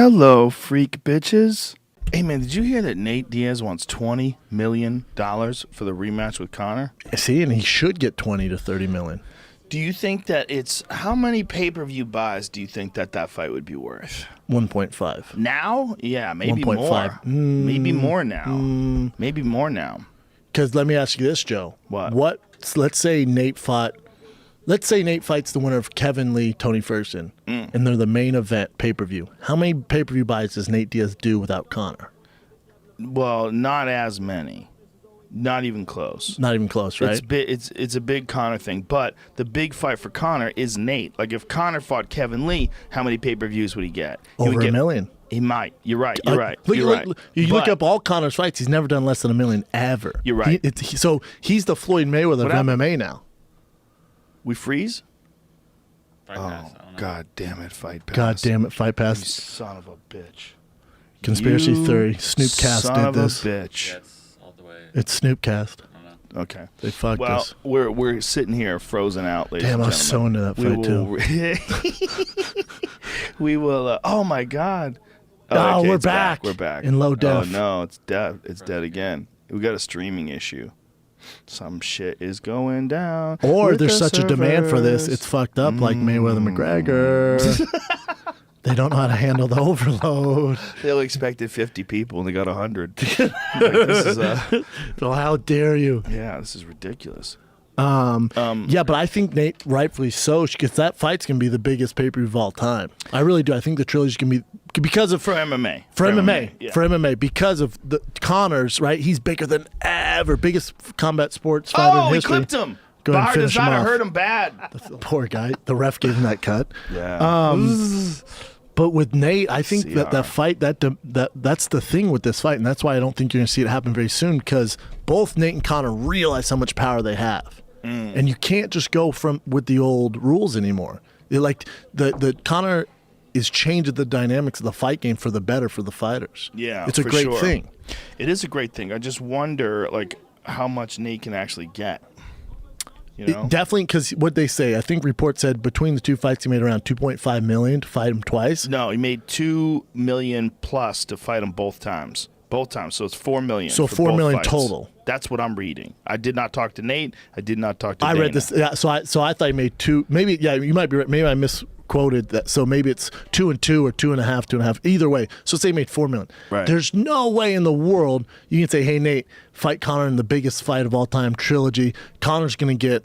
Hello, freak bitches. Hey, man, did you hear that Nate Diaz wants $20 million for the rematch with Conor? See, and he should get 20 to 30 million. Do you think that it's... How many pay-per-view buys do you think that fight would be worth? 1.5. Now? Yeah, maybe 1.5. more. Maybe more now. Maybe more now. Because let me ask you this, Joe. What? Let's say Nate fights the winner of Kevin Lee, Tony Ferguson, and they're the main event pay-per-view. How many pay-per-view buys does Nate Diaz do without Conor? Well, not as many. Not even close. Not even close, right? It's a big Conor thing, but the big fight for Conor is Nate. Like, if Conor fought Kevin Lee, how many pay-per-views would he get? Over a million. He might. You're right. You look up all Conor's fights, he's never done less than $1 million ever. You're right. So he's the Floyd Mayweather of MMA now. We freeze? Fight pass. I don't know. God damn it, Fight Pass. God damn it, Fight You Pass. son of a bitch. Conspiracy You theory. Snoopcast son did of this. a bitch. Yeah, it's all the way. It's Snoopcast. I don't know. Okay. They fucked Well, us. we're sitting here frozen out, ladies Damn, and I was so gentlemen. into that fight, too. We will. Oh my God. Oh, okay, we're it's back. We're back. In low def. Oh no, it's dead. It's dead again. We got a streaming issue. Some shit is going down. Or with there's the such a demand for this, servers. it's fucked up like Mayweather McGregor. They don't know how to handle the overload. They only expected 50 people and they got 100. This is So how dare you? yeah, this is ridiculous. Yeah, but I think Nate, rightfully so, because that fight's going to be the biggest pay-per-view of all time. I really do. I think the Trilogy's going to be, because of... For MMA. For MMA. Yeah. For MMA. Because of the Connor's, right? He's bigger than ever. Biggest combat sports fighter in Oh, he history. clipped him. Go ahead and Bahar finish does not him have off. hurt him bad. Poor guy. The ref gave him that cut. Yeah. But with Nate, I think that CR. fight, that's the thing with this fight, and that's why I don't think you're going to see it happen very soon, because both Nate and Conor realize how much power they have. And you can't just go with the old rules anymore. Like the Conor is changing the dynamics of the fight game for the better for the fighters. Yeah, it's a for great sure. thing. It is a great thing. I just wonder, like, how much Nate can actually get. You know? Definitely, because what they say, I think report said between the two fights he made around $2.5 million to fight him twice. No, he made $2 million plus to fight him both times. Both times, so it's $4 million. So for $4 both million fights. total. That's what I'm reading. I did not talk to Nate. I did not talk to I Dana. read this. Yeah, so I thought he made two. Maybe you might be right. Maybe I misquoted that. So maybe it's 2 and 2 or 2.5, 2.5. Either way. So say he made $4 million. Right. There's no way in the world you can say, "Hey Nate, fight Conor in the biggest fight of all time, Trilogy. Conor's going to get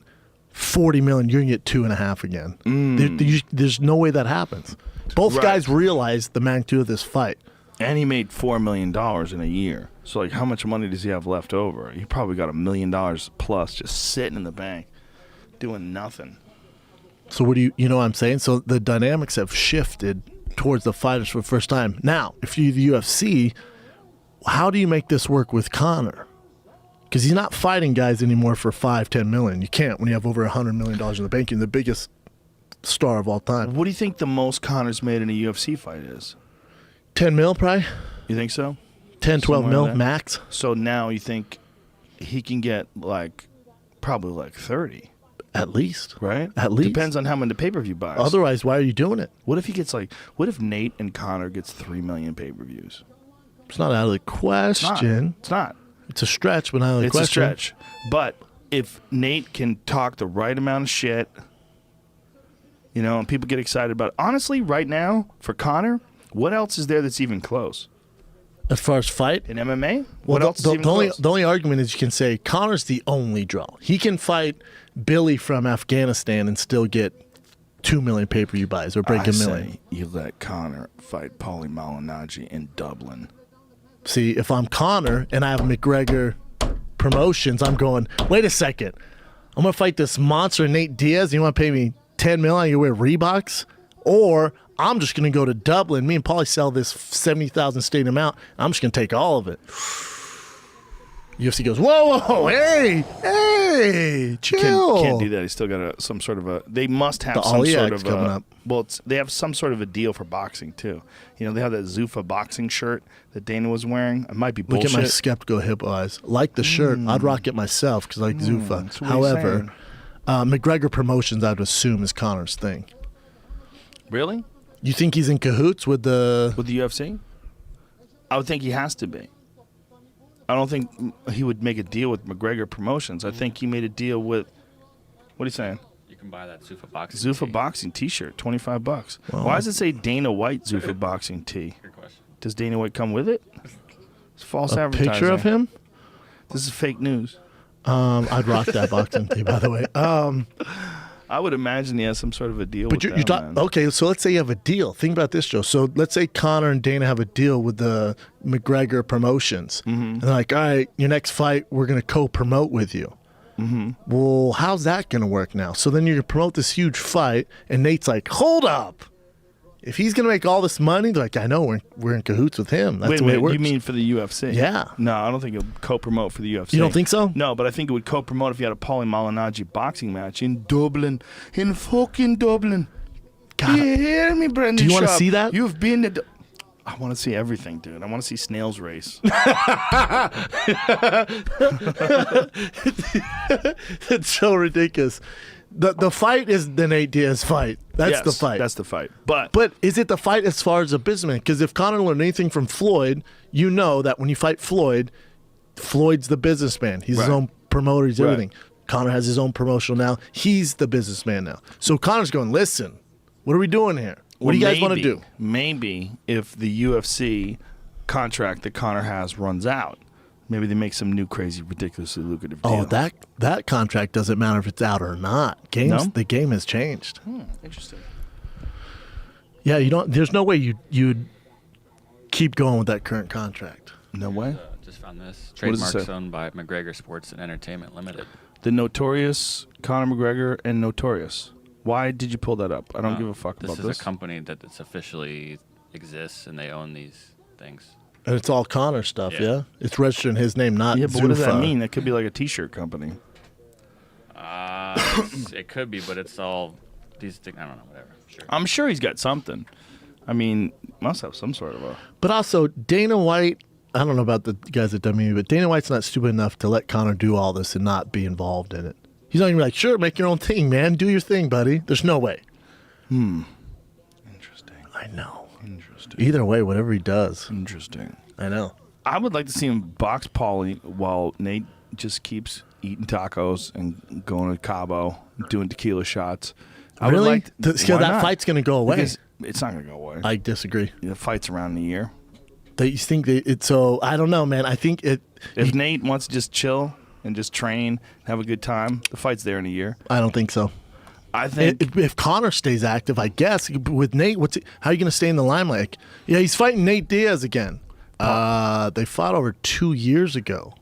$40 million. You're going to get 2.5 again." There's no way that happens. Both Right. guys realize the magnitude of this fight. And he made $4 million in a year. So, like, how much money does he have left over? He probably got $1 million plus just sitting in the bank, doing nothing. So what do you know what I'm saying? So the dynamics have shifted towards the fighters for the first time. Now, if you're the UFC, how do you make this work with Conor? Because he's not fighting guys anymore for $5-10 million. You can't when you have over $100 million in the bank. You're the biggest star of all time. What do you think the most Conor's made in a UFC fight is? 10 mil, probably. You think so? 10, 12 Somewhere mil in there? max. So now you think he can get, like, probably like 30, At least. right? At least. Depends on how many pay-per-view buys. Otherwise, why are you doing it? What if he gets, like, what if Nate and Conor gets 3 million pay-per-views? It's not out of the question. It's not. It's a stretch, but not out of the It's question. a stretch. But if Nate can talk the right amount of shit, you know, and people get excited about it. Honestly, right now, for Conor, what else is there that's even close? As far as fight, In MMA? well, What else is even close? the only argument is you can say Conor's the only draw. He can fight Billy from Afghanistan and still get 2 million pay-per-view buys or break I $1 million. say you let Conor fight Paulie Malignaggi in Dublin. See, if I'm Conor and I have McGregor Promotions, I'm going, wait a second. I'm going to fight this monster Nate Diaz. You want to pay me $10 million? You wear Reeboks? Or I'm just going to go to Dublin. Me and Paulie sell this 70,000 stadium out. I'm just going to take all of it. UFC goes, whoa, hey, chill. Can't do that. He's still got some sort of a. They must have The some Ollie sort Act's of coming a. up. Well, they have some sort of a deal for boxing too. You know, they have that Zuffa boxing shirt that Dana was wearing. It might be Look bullshit. at my skeptical hippo eyes. Like the shirt, I'd rock it myself because I like Zuffa. that's what he's However, McGregor Promotions, I'd assume, is Conor's thing. Really? You think he's in cahoots with the? With the UFC? I would think he has to be. I don't think he would make a deal with McGregor Promotions. I think he made a deal with. What are you saying? You can buy that Zuffa boxing. Zuffa tee. boxing T-shirt, $25. Well, Why does it say Dana White Zuffa boxing tee? Good question. Does Dana White come with it? It's false A advertising. picture of him? This is fake news. I'd rock that boxing tee, by the way. I would imagine he has some sort of a deal But with you them, thought, okay, so let's say you have a deal. Think about this, Joe. So let's say Conor and Dana have a deal with the McGregor Promotions. And they're like, all right, your next fight, we're going to co-promote with you. Well, how's that going to work now? So then you're going to promote this huge fight, and Nate's like, hold up. If he's going to make all this money, they're like, I know, we're in cahoots with him. That's Wait the a way minute, it works. you mean for the UFC? Yeah. No, I don't think it would co-promote for the UFC. You don't think so? No, but I think it would co-promote if you had a Paulie Malignaggi boxing match in Dublin. In fucking Dublin. God. You hear me, Brendan Do you wanna Schaub? see that? You've been to... I want to see everything, dude. I want to see Snail's Race. It's so ridiculous. The fight is the Nate Diaz fight. That's Yes, the fight. That's the fight. But But is it the fight as far as a businessman? Because if Conor learned anything from Floyd, you know that when you fight Floyd, Floyd's the businessman. He's his Right. own promoter. He's Right. everything. Conor has his own promotional now. He's the businessman now. So Conor's going, listen, what are we doing here? What do you guys want to do? Maybe if the UFC contract that Conor has runs out, maybe they make some new crazy, ridiculously lucrative deal. Oh, that contract doesn't matter if it's out or not. No? The game has changed. Interesting. Yeah, you don't. There's no way you'd keep going with that current contract. No way. Just found this. What does it Trademarks say? owned by McGregor Sports and Entertainment Limited. The notorious Conor McGregor and Notorious. Why did you pull that up? I don't Uh, give a fuck about This this. is a company that it's officially exists, and they own these things. And it's all Conor stuff, yeah? Yeah. It's registered in his name, not Yeah, but what does that Zuffa. mean? That could be like a T-shirt company. It could be, but it's all these things. I don't know, whatever. Sure. I'm sure he's got something. I mean, must have some sort of a. But also, Dana White, I don't know about the guys at WWE, but Dana White's not stupid enough to let Conor do all this and not be involved in it. He's not even like, sure, make your own thing, man. Do your thing, buddy. There's no way. Interesting. I know. Interesting. Either way, whatever he does. Interesting. I know. I would like to see him box Paulie while Nate just keeps eating tacos and going to Cabo, doing tequila shots. I would Really? like why That not? fight's going to go away. Because it's not going to go away. I disagree. The fight's around the year. You think it's so? I don't know, man. I think it. If Nate wants to just chill and just train, have a good time, the fight's there in a year. I don't think so. I think If Conor stays active, I guess with Nate, how are you going to stay in the limelight? Yeah, he's fighting Nate Diaz again. They fought over 2 years ago.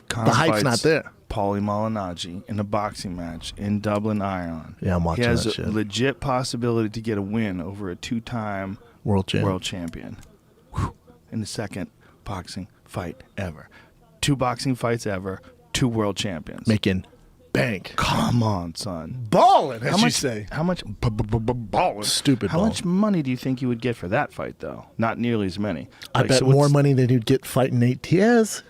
Conor the hype's fights not there. Paulie Malignaggi in a boxing match in Dublin Iron. Yeah, I'm watching He has that a shit. legit possibility to get a win over a two-time World champ. world champion. Whew. In the second boxing fight ever. 2 boxing fights ever, 2 world champions. Making bank. Come on, son. Balling, as How you much? say. How much? Balling. Stupid How ball. much money do you think you would get for that fight, though? Not nearly as many. I Like, bet so more what's- money than you'd get fighting Nate Diaz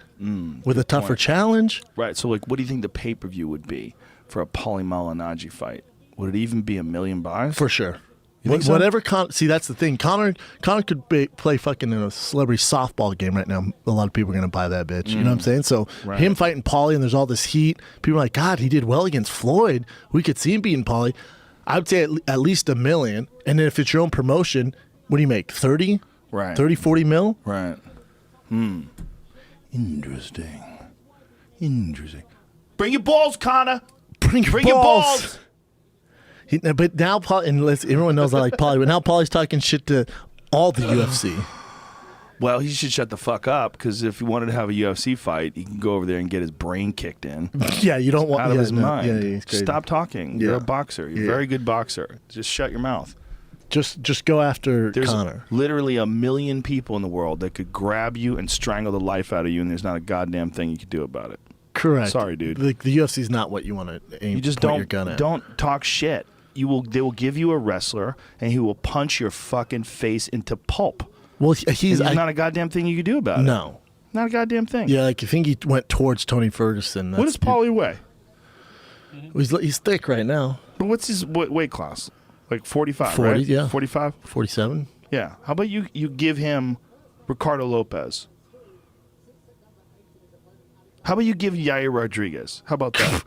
with a tougher point. challenge. Right. So, like, what do you think the pay-per-view would be for a Paulie Malignaggi fight? Would it even be $1 million? For sure. You think so? Whatever. See, that's the thing. Conor could play fucking in a celebrity softball game right now. A lot of people are going to buy that bitch. You know what I'm saying? So Right. him fighting Paulie and there's all this heat. People are like, God, he did well against Floyd. We could see him beating Paulie. I would say at least $1 million. And then if it's your own promotion, what do you make? 30? Right. 30, 40 mil? Right. Interesting. Bring your balls, Connor. Bring your balls. But now, Paul, and everyone knows I like Paulie, but now Paulie's talking shit to all the UFC. Well, he should shut the fuck up, because if he wanted to have a UFC fight, he can go over there and get his brain kicked in Yeah, you don't want out of his mind. Yeah, he's crazy. Stop talking. You're Yeah. a boxer. You're a Yeah. very good boxer. Just shut your mouth. Just go after There's Conor. literally 1 million people in the world that could grab you and strangle the life out of you, and there's not a goddamn thing you could do about it. Correct. Sorry, dude. The UFC is not what you want to aim. You just point your gun at. don't talk shit. They will give you a wrestler, and he will punch your fucking face into pulp. Well, And he's there's not a goddamn thing you can do about it. no. Not a goddamn thing. Yeah, like I think he went towards Tony Ferguson. What does Paulie weigh? He's thick right now. But what's his weight class? Like 45, 40, right? yeah. 45? 47. Yeah. How about you give him Ricardo Lopez? How about you give Yair Rodriguez? How about that?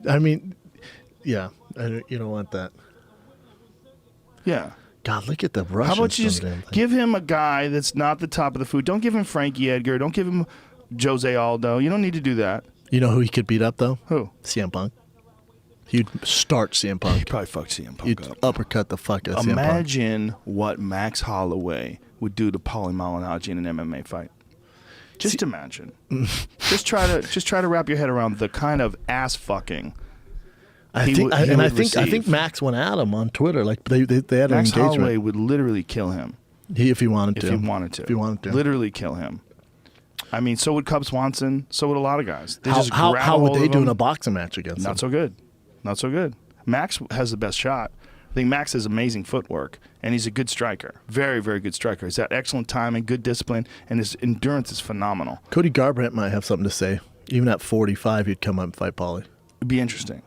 I mean, yeah, you don't want that. Yeah. God, look at the Russians. How about you just give him a guy that's not the top of the food? Don't give him Frankie Edgar. Don't give him Jose Aldo. You don't need to do that. You know who he could beat up, though? Who? CM Punk. He'd start CM Punk. He'd probably fuck CM Punk He'd up. uppercut the fuck out of CM Punk. Imagine what Max Holloway would do to Paulie Malignaggi in an MMA fight. Just imagine. just try to wrap your head around the kind of ass fucking. I think Max went at him on Twitter. Like they had Max an engagement. Holloway would literally kill him. If he wanted to. If he wanted to. to. Literally kill him. I mean, so would Cub Swanson. So would a lot of guys. They how would they do in a boxing match against him? Not so good. Not so good. Max has the best shot. I think Max has amazing footwork, and he's a good striker. Very, very good striker. He's got excellent timing, good discipline, and his endurance is phenomenal. Cody Garbrandt might have something to say. Even at 45, he'd come up and fight Paulie. It'd be interesting.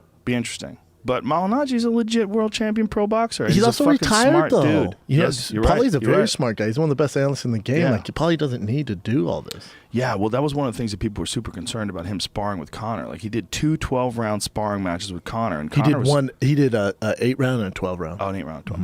But Malignaggi's a legit world champion pro boxer. He's also a fucking retired, smart though. dude. Yes, you're Paulie's right. a very smart guy. He's one of the best analysts in the game. Yeah. Like, Paulie doesn't need to do all this. Yeah, well, that was one of the things that people were super concerned about him sparring with Conor. Like, he did 2 12-round sparring matches with Conor, and Conor He did a 8-round and a 12-round. Oh, an 8-round, 12.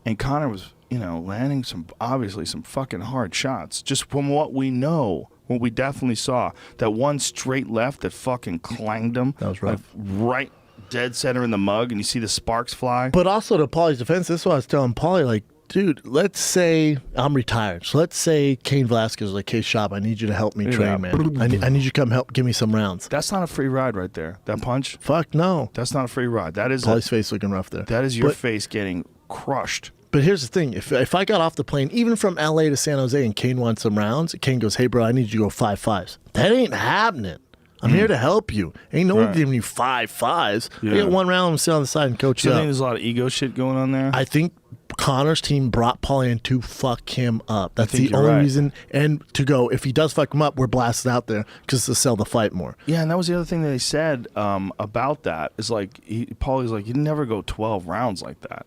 And Conor was, landing some fucking hard shots. Just from what we know, what we definitely saw, that one straight left that fucking clanged him. That was rough. Right dead center in the mug, and you see the sparks fly. But also to Paulie's defense, this is what I was telling Paulie, like, dude, let's say I'm retired. So let's say Cain Velasquez is like, hey, Shop, I need you to help me train, man. I need you to come help give me some rounds. That's not a free ride right there. That punch? Fuck no. That's not a free ride. That is Paulie's face looking rough there. That is your face getting crushed. But here's the thing. If I got off the plane, even from L.A. to San Jose, and Cain wants some rounds, Cain goes, hey, bro, I need you to go 5-5s. That ain't happening. I'm here to help you. Ain't no one giving you 5-5s. Yeah. I get one round and sit on the side and coach Do you up. think there's a lot of ego shit going on there? I think Conor's team brought Paulie in to fuck him up. That's the you're only right. reason. And to go, if he does fuck him up, we're blasted out there because to sell the fight more. Yeah, and that was the other thing that they said about that. Is like, Paulie's like, you never go 12 rounds like that.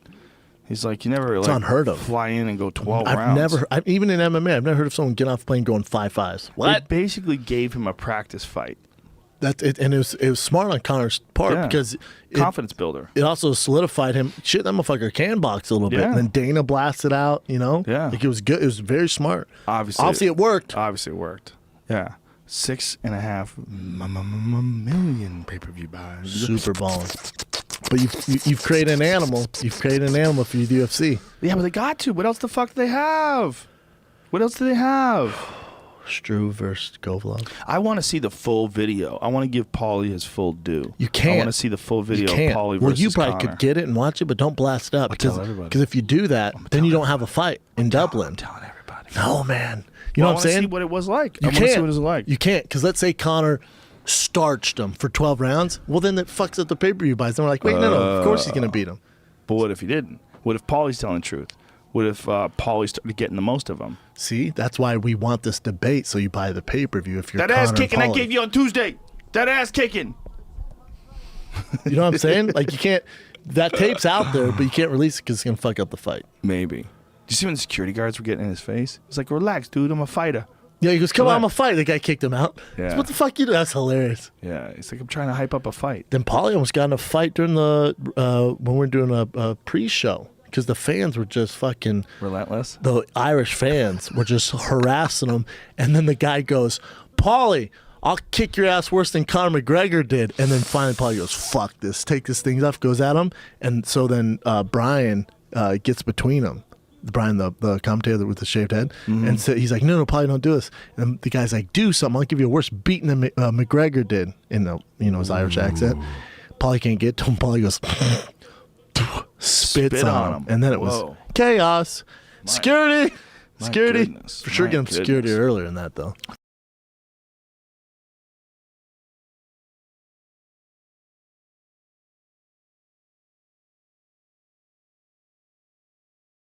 He's like, you never unheard of. Fly in and go 12 rounds. Even in MMA, I've never heard of someone getting off the plane going 5-5s. What? It basically gave him a practice fight. That's it, and it was smart on Conor's part because confidence builder. It also solidified him. Shit, that motherfucker can box a little bit. Yeah. And then Dana blasted out. Yeah, like it was good. It was very smart. Obviously, it worked. Obviously, it worked. Yeah, 6.5 million pay-per-view buys. Super balling. But you've created an animal. You've created an animal for the UFC. Yeah, but they got to. What else the fuck do they have? What else do they have? Struve versus Govlov. I want to see the full video. I want to give Paulie his full due. You can't. I want to see the full video of Paulie versus Well, you probably Conor. could get it and watch it, but don't blast it up. tell everybody. Because if you do that, then you don't have a fight in Dublin. I'm telling everybody. No, man. You know what I'm saying? I want to see what it was like. You I want to see what it was like. You can't, because let's say Conor starched him for 12 rounds. Well, then that fucks up the pay-per-view buys. Then we're like, wait, no, of course he's going to beat him. But what if he didn't? What if Paulie's telling the truth? What if Paulie started getting the most of them? See, that's why we want this debate, so you buy the pay-per-view if you're that Conor ass kicking I Paulie. gave you on Tuesday. That ass kicking. You know what I'm saying? Like, you can't, that tape's out there, but you can't release it because it's going to fuck up the fight. Maybe. Do you see when the security guards were getting in his face? He's like, relax, dude, I'm a fighter. Yeah, he goes, come on, I'm a fight. The guy kicked him out. Yeah. So what the fuck you do? That's hilarious. Yeah, he's like, I'm trying to hype up a fight. Then Paulie almost got in a fight during the, when we were doing a pre-show. Because the fans were just fucking... Relentless? The Irish fans were just harassing him. And then the guy goes, Paulie, I'll kick your ass worse than Conor McGregor did. And then finally Paulie goes, fuck this. Take this thing off, goes at him. And so then Brian gets between them. Brian, the commentator with the shaved head. Mm-hmm. And so he's like, no, Paulie, don't do this. And the guy's like, do something. I'll give you a worse beating than McGregor did. In the, his Irish accent. Paulie can't get to him. Paulie goes... spits on him. And then it was chaos. Security. For sure getting security earlier than that, though.